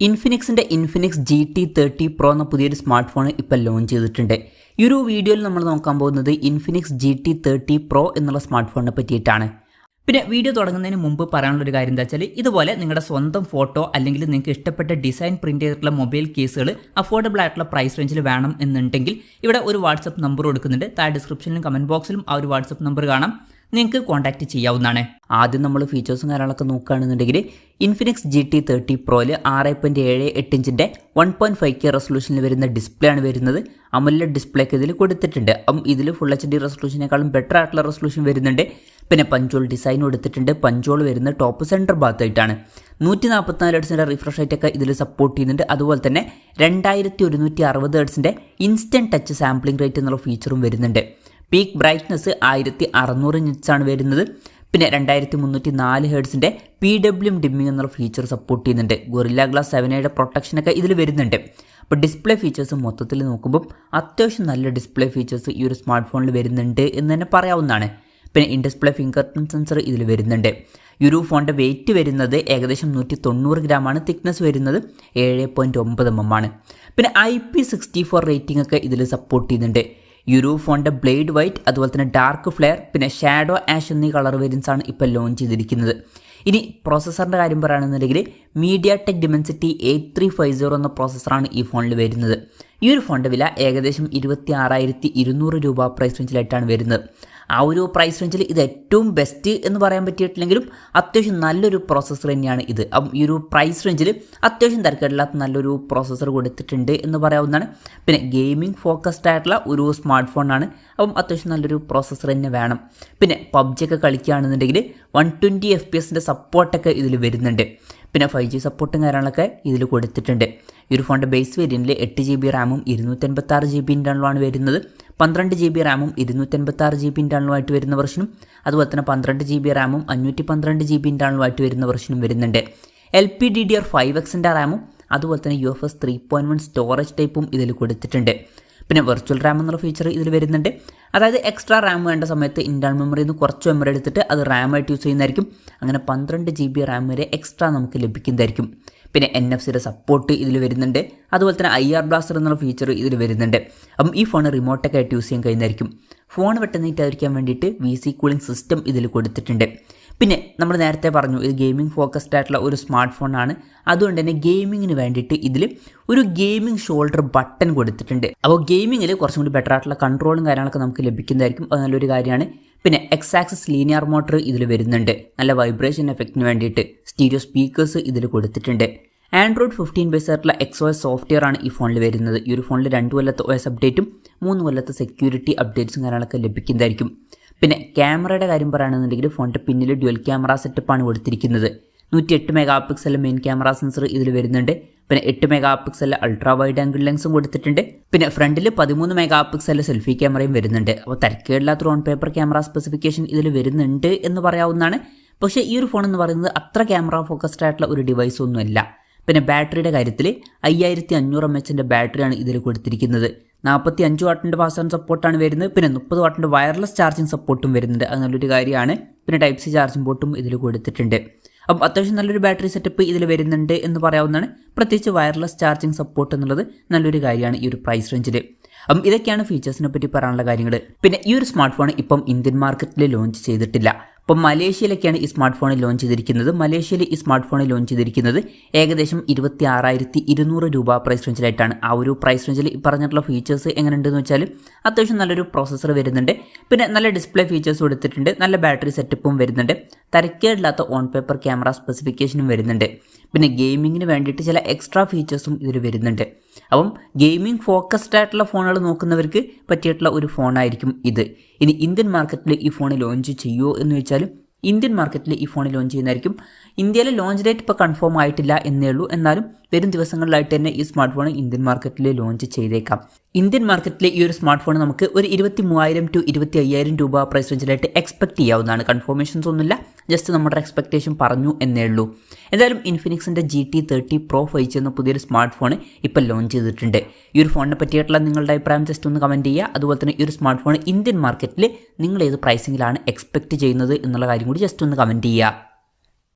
ഇൻഫിനിക്സിൻ്റെ Infinix GT30 Pro എന്ന പുതിയൊരു smart phone ഇപ്പോൾ ലോഞ്ച് ചെയ്തിട്ടുണ്ട്. ഈ ഒരു വീഡിയോയിൽ നമ്മൾ നോക്കാൻ പോകുന്നത് ഇൻഫിനിക്സ് GT30 Pro എന്നുള്ള സ്മാർട്ട് ഫോണിനെ പറ്റിയിട്ടാണ്. പിന്നെ വീഡിയോ തുടങ്ങുന്നതിന് മുമ്പ് പറയാനുള്ളൊരു കാര്യം എന്താ വെച്ചാൽ, ഇതുപോലെ നിങ്ങളുടെ സ്വന്തം ഫോട്ടോ അല്ലെങ്കിൽ നിങ്ങൾക്ക് ഇഷ്ടപ്പെട്ട ഡിസൈൻ പ്രിന്റ് ചെയ്തിട്ടുള്ള മൊബൈൽ കേസുകൾ അഫോർഡബിൾ ആയിട്ടുള്ള പ്രൈസ് റേഞ്ചിൽ വേണം എന്നുണ്ടെങ്കിൽ ഇവിടെ ഒരു വാട്സപ്പ് നമ്പർ കൊടുക്കുന്നുണ്ട്. താഴെ ഡിസ്ക്രിപ്ഷനിലും കമൻറ്റ് ബോക്സിലും ആ ഒരു വാട്സപ്പ് നമ്പർ കാണാം, നിങ്ങൾക്ക് കോൺടാക്ട് ചെയ്യാവുന്നതാണ്. ആദ്യം നമ്മൾ ഫീച്ചേഴ്സും കാര്യങ്ങളൊക്കെ നോക്കുകയാണെന്നുണ്ടെങ്കിൽ ഇൻഫിനിക്സ് GT30 Proയിൽ 6.78 ഇഞ്ചിൻ്റെ 1.5K റെസൊല്യൂഷനിൽ വരുന്ന ഡിസ്പ്ലേ ആണ് വരുന്നത്. AMOLED ഡിസ്പ്ലേക്ക് ഇതിൽ കൊടുത്തിട്ടുണ്ട്. ഇതിൽ ഫുൾ HD റെസൊല്യൂഷനേക്കാളും ബെറ്റർ ആയിട്ടുള്ള റെസൊല്യൂഷൻ വരുന്നുണ്ട്. പിന്നെ പഞ്ചോൾ ഡിസൈൻ കൊടുത്തിട്ടുണ്ട്. പഞ്ചോൾ വരുന്ന ടോപ്പ് സെൻറ്റർ ഭാഗത്തായിട്ടാണ്. 144 ഹെർട്സിൻ്റെ റിഫ്രഷ് റേറ്റ് ഒക്കെ ഇതിൽ സപ്പോർട്ട് ചെയ്യുന്നുണ്ട്. അതുപോലെ തന്നെ 2160 ഹെർട്സിൻ്റെ ഇൻസ്റ്റൻറ്റ് ടച്ച് സാമ്പിളിംഗ് റേറ്റ് എന്നുള്ള ഫീച്ചറും വരുന്നുണ്ട്. പീക്ക് ബ്രൈറ്റ്നസ് 1600 നിറ്റ്സ് ആണ് വരുന്നത്. പിന്നെ 2304 ഹെർട്സിൻ്റെ PWM ഡിമ്മിംഗ് എന്നുള്ള ഫീച്ചർ സപ്പോർട്ട് ചെയ്യുന്നുണ്ട്. ഗൊറില്ല ഗ്ലാസ് 7യുടെ പ്രൊട്ടക്ഷനൊക്കെ ഇതിൽ വരുന്നുണ്ട്. അപ്പോൾ ഡിസ്പ്ലേ ഫീച്ചേഴ്സ് മൊത്തത്തിൽ നോക്കുമ്പോൾ അത്യാവശ്യം നല്ല ഡിസ്പ്ലേ ഫീച്ചേഴ്സ് ഈ ഒരു സ്മാർട്ട് ഫോണിൽ വരുന്നുണ്ട് എന്ന് തന്നെ പറയാവുന്നതാണ്. പിന്നെ in display finger print sensor ഇതിൽ വരുന്നുണ്ട്. ഈ ഒരു ഫോണിൻ്റെ വെയിറ്റ് വരുന്നത് ഏകദേശം 190 ഗ്രാമാണ്. തിക്നെസ് വരുന്നത് 7.9 mm ആണ്. പിന്നെ IP64 റേറ്റിംഗ് ഒക്കെ ഇതിൽ സപ്പോർട്ട് ചെയ്യുന്നുണ്ട്. ഈ ഒരു ഫോണിൻ്റെ ബ്ലേഡ് വൈറ്റ്, അതുപോലെ തന്നെ ഡാർക്ക് ഫ്ലെയർ, പിന്നെ ഷാഡോ ആഷ് എന്നീ കളർ വേരിയൻസ് ആണ് ഇപ്പോൾ ലോഞ്ച് ചെയ്തിരിക്കുന്നത്. ഇനി പ്രോസസ്സറിൻ്റെ കാര്യം പറയുകയാണെന്നുണ്ടെങ്കിൽ MediaTek Dimensity 8350 എന്ന പ്രോസസ്സറാണ് ഈ ഫോണിൽ വരുന്നത്. ഈ ഒരു ഫോണിൻ്റെ വില ഏകദേശം 26,200 രൂപ പ്രൈസ് റേഞ്ചിലായിട്ടാണ് വരുന്നത്. ആ ഒരു പ്രൈസ് റേഞ്ചിൽ ഇത് ഏറ്റവും ബെസ്റ്റ് എന്ന് പറയാൻ പറ്റിയിട്ടില്ലെങ്കിലും അത്യാവശ്യം നല്ലൊരു പ്രോസസ്സർ തന്നെയാണ് ഇത്. ഈ ഒരു പ്രൈസ് റേഞ്ചിൽ അത്യാവശ്യം തിരക്കേടില്ലാത്ത നല്ലൊരു പ്രോസസ്സർ കൊടുത്തിട്ടുണ്ട് എന്ന് പറയാവുന്നതാണ്. പിന്നെ ഗെയിമിംഗ് ഫോക്കസ്ഡ് ആയിട്ടുള്ള ഒരു സ്മാർട്ട് ഫോണാണ്. അത്യാവശ്യം നല്ലൊരു പ്രോസസ്സർ തന്നെ വേണം. പിന്നെ PUBG ഒക്കെ കളിക്കുകയാണെന്നുണ്ടെങ്കിൽ 120 FPS സപ്പോർട്ടൊക്കെ ഇതിൽ വരുന്നുണ്ട്. പിന്നെ 5G സപ്പോർട്ടും കാര്യങ്ങളൊക്കെ ഇതിൽ കൊടുത്തിട്ടുണ്ട്. ഈ ഒരു ഫോണിൻ്റെ ബേസ് വേരിയൻറ്റിൽ 8GB റാമും 256GB ഇൻ്റർണലുമാണ് വരുന്നത്. 12GB റാമും 256GB ഇൻ്റർണലുമായിട്ട് വരുന്ന വെർഷനും, അതുപോലെ തന്നെ 12GB റാമും 512GB ഇൻ്റർണലുമായിട്ട് വരുന്ന വെർഷനും വരുന്നുണ്ട്. LPDDR5X റാമും അതുപോലെ തന്നെ UFS 3.1 സ്റ്റോറേജ് ടൈപ്പും ഇതിൽ കൊടുത്തിട്ടുണ്ട്. പിന്നെ വെർച്വൽ റാം എന്നുള്ള ഫീച്ചർ ഇതിൽ വരുന്നുണ്ട്. അതായത് എക്സ്ട്രാ റാം വേണ്ട സമയത്ത് ഇൻറ്റേർണൽ മെമ്മറിയിൽ നിന്ന് കുറച്ച് മെമ്മറി എടുത്തിട്ട് അത് റാമായിട്ട് യൂസ് ചെയ്യുന്നതായിരിക്കും. അങ്ങനെ 12GB റാം വരെ എക്സ്ട്രാ നമുക്ക് ലഭിക്കുന്നതായിരിക്കും. പിന്നെ NFC സപ്പോർട്ട് ഇതിൽ വരുന്നുണ്ട്. അതുപോലെ തന്നെ IR ബ്ലാസ്റ്റർ എന്നുള്ള ഫീച്ചർ ഇതിൽ വരുന്നുണ്ട്. ഈ ഫോൺ റിമോട്ടൊക്കെ ആയിട്ട് യൂസ് ചെയ്യാൻ കഴിയുന്നതായിരിക്കും. ഫോൺ പെട്ടെന്നിട്ടായിരിക്കാൻ വേണ്ടിയിട്ട് VC കൂളിംഗ് സിസ്റ്റം ഇതിൽ കൊടുത്തിട്ടുണ്ട്. പിന്നെ നമ്മൾ നേരത്തെ പറഞ്ഞു, ഇത് ഗെയിമിംഗ് ഫോക്കസ്ഡ് ആയിട്ടുള്ള ഒരു സ്മാർട്ട് ഫോണാണ്. അതുകൊണ്ട് തന്നെ ഗെയിമിങ്ങിന് വേണ്ടിയിട്ട് ഇതിൽ ഒരു ഗെയിമിംഗ് ഷോൾഡർ ബട്ടൺ കൊടുത്തിട്ടുണ്ട്. അപ്പോൾ ഗെയിമിങ്ങിൽ കുറച്ചും കൂടി ബെറ്റർ ആയിട്ടുള്ള കൺട്രോളും കാര്യങ്ങളൊക്കെ നമുക്ക് ലഭിക്കുന്നതായിരിക്കും. അത് നല്ലൊരു കാര്യമാണ്. പിന്നെ X-ആക്സിസ് ലീനിയർ മോട്ടർ ഇതിൽ വരുന്നുണ്ട്. നല്ല വൈബ്രേഷൻ എഫക്റ്റിന് വേണ്ടിയിട്ട് സ്റ്റീരിയോ സ്പീക്കേഴ്സ് ഇതിൽ കൊടുത്തിട്ടുണ്ട്. Android 15 ബേസ് ആയിട്ടുള്ള XOS സോഫ്റ്റ്വെയർ ആണ് ഈ ഫോണിൽ വരുന്നത്. ഈ ഒരു ഫോണിൽ 2 കൊല്ലത്തെ OS അപ്ഡേറ്റും 3 കൊല്ലത്തെ സെക്യൂരിറ്റി അപ്ഡേറ്റ്സും കാര്യങ്ങളൊക്കെ ലഭിക്കുന്നതായിരിക്കും. പിന്നെ ക്യാമറയുടെ കാര്യം പറയുകയാണെന്നുണ്ടെങ്കിൽ ഫോണിൻ്റെ പിന്നിൽ ഡ്യുവൽ ക്യാമറ സെറ്റപ്പാണ് കൊടുത്തിരിക്കുന്നത്. 108 MP മെയിൻ ക്യാമറ സെൻസർ ഇതിൽ വരുന്നുണ്ട്. പിന്നെ 8 MP അൾട്രാ വൈഡ് ആംഗിൾ ലെൻസും കൊടുത്തിട്ടുണ്ട്. പിന്നെ ഫ്രണ്ടിൽ 13 MP സെൽഫി ക്യാമറയും വരുന്നുണ്ട്. അപ്പോൾ തിരക്കേടില്ലാത്ത ഓൺ പേപ്പർ ക്യാമറ സ്പെസിഫിക്കേഷൻ ഇതിൽ വരുന്നുണ്ട് എന്ന് പറയാവുന്നതാണ്. പക്ഷേ ഈ ഒരു ഫോൺ എന്ന് പറയുന്നത് അത്ര ക്യാമറ ഫോക്കസ്ഡ് ആയിട്ടുള്ള ഒരു ഡിവൈസ് ഒന്നുമല്ല. പിന്നെ ബാറ്ററിയുടെ കാര്യത്തിൽ 5500 mAh ബാറ്ററിയാണ് ഇതിൽ കൊടുത്തിരിക്കുന്നത്. 45 വാട്ടിൻ്റെ ഫാസ്റ്റ് ചാർജിങ് സപ്പോർട്ടാണ് വരുന്നത്. പിന്നെ 30 വാട്ടിൻ്റെ വയർലെസ് ചാർജിങ് സപ്പോർട്ടും വരുന്നുണ്ട്. അത് നല്ലൊരു കാര്യമാണ്. പിന്നെ Type C ചാർജിങ് പോർട്ടും ഇതിൽ കൊടുത്തിട്ടുണ്ട്. അപ്പം അത്യാവശ്യം നല്ലൊരു ബാറ്ററി സെറ്റപ്പ് ഇതിൽ വരുന്നുണ്ട് എന്ന് പറയാവുന്നതാണ്. പ്രത്യേകിച്ച് വയർലെസ് ചാർജിങ് സപ്പോർട്ട് എന്നുള്ളത് നല്ലൊരു കാര്യമാണ് ഈ ഒരു പ്രൈസ് റേഞ്ചിൽ. ഇതൊക്കെയാണ് ഫീച്ചേഴ്സിനെ പറ്റി പറയാനുള്ള കാര്യങ്ങൾ. പിന്നെ ഈ ഒരു സ്മാർട്ട് ഫോൺ ഇപ്പം ഇന്ത്യൻ മാർക്കറ്റിൽ ലോഞ്ച് ചെയ്തിട്ടില്ല. ഇപ്പം മലേഷ്യയിലൊക്കെയാണ് ഈ സ്മാർട്ട് ഫോൺ ലോഞ്ച് ചെയ്തിരിക്കുന്നത്. മലേഷ്യയിൽ ഈ സ്മാർട്ട് ഫോൺ ലോഞ്ച് ചെയ്തിരിക്കുന്നത് ഏകദേശം 26,200 രൂപ പ്രൈസ് റേഞ്ചിലായിട്ടാണ്. ആ ഒരു പ്രൈസ് റേഞ്ചിൽ ഈ പറഞ്ഞിട്ടുള്ള ഫീച്ചേഴ്സ് എങ്ങനെയുണ്ടെന്ന് വെച്ചാൽ അത്യാവശ്യം നല്ലൊരു പ്രോസസ്സർ വരുന്നുണ്ട്. പിന്നെ നല്ല ഡിസ്പ്ലേ ഫീച്ചേഴ്സ് കൊടുത്തിട്ടുണ്ട്. നല്ല ബാറ്ററി സെറ്റപ്പും വരുന്നുണ്ട്. തിരക്കേടില്ലാത്ത ഓൺ പേപ്പർ ക്യാമറ സ്പെസിഫിക്കേഷനും വരുന്നുണ്ട്. പിന്നെ ഗെയിമിങ്ങിന് വേണ്ടിയിട്ട് ചില എക്സ്ട്രാ ഫീച്ചേഴ്സും ഇതിൽ വരുന്നുണ്ട്. അപ്പം ഗെയിമിംഗ് ഫോക്കസ്ഡ് ആയിട്ടുള്ള ഫോണുകൾ നോക്കുന്നവർക്ക് പറ്റിയിട്ടുള്ള ഒരു ഫോണായിരിക്കും ഇത്. ഇനി ഇന്ത്യൻ മാർക്കറ്റിൽ ഈ ഫോൺ ലോഞ്ച് ചെയ്യുമോ എന്ന് ചോദിച്ചാൽ ഇന്ത്യൻ മാർക്കറ്റിൽ ഈ ഫോൺ ലോഞ്ച് ചെയ്യുന്നതായിരിക്കും. ഇന്ത്യയിലെ ലോഞ്ച് ഡേറ്റ് ഇപ്പോൾ കൺഫേം ആയിട്ടില്ല എന്നേ ഉള്ളൂ. എന്നാലും വരും ദിവസങ്ങളിലായിട്ട് തന്നെ ഈ സ്മാർട്ട് ഫോൺ ഇന്ത്യൻ മാർക്കറ്റിൽ ലോഞ്ച് ചെയ്തേക്കാം. ഇന്ത്യൻ മാർക്കറ്റിലെ ഈ ഒരു സ്മാർട്ട് ഫോൺ നമുക്ക് ഒരു 23,000 to 25,000 രൂപ പ്രൈസ് റേഞ്ചിലായിട്ട് എക്സ്പെക്ട് ചെയ്യാവുന്നതാണ്. കൺഫർമേഷൻസ് ഒന്നുമില്ല, ജസ്റ്റ് നമ്മുടെ എക്സ്പെക്ടേഷൻ പറഞ്ഞു എന്നേ ഉള്ളൂ. എന്തായാലും ഇൻഫിനിക്സിൻ്റെ GT30 Pro 5G എന്ന പുതിയൊരു സ്മാർട്ട് ഫോൺ ഇപ്പോൾ ലോഞ്ച് ചെയ്തിട്ടുണ്ട്. ഈ ഒരു ഫോണിനെ പറ്റിയിട്ടുള്ള നിങ്ങളുടെ അഭിപ്രായം ജസ്റ്റ് ഒന്ന് കമൻറ്റ് ചെയ്യുക. അതുപോലെ തന്നെ ഈ ഒരു സ്മാർട്ട് ഫോൺ ഇന്ത്യൻ മാർക്കറ്റിൽ നിങ്ങൾ ഏത് പ്രൈസിങ്ങിലാണ് എക്സ്പെക്ട് ചെയ്യുന്നത് എന്നുള്ള കാര്യം കൂടി ജസ്റ്റ് ഒന്ന് കമൻറ്റ് ചെയ്യുക.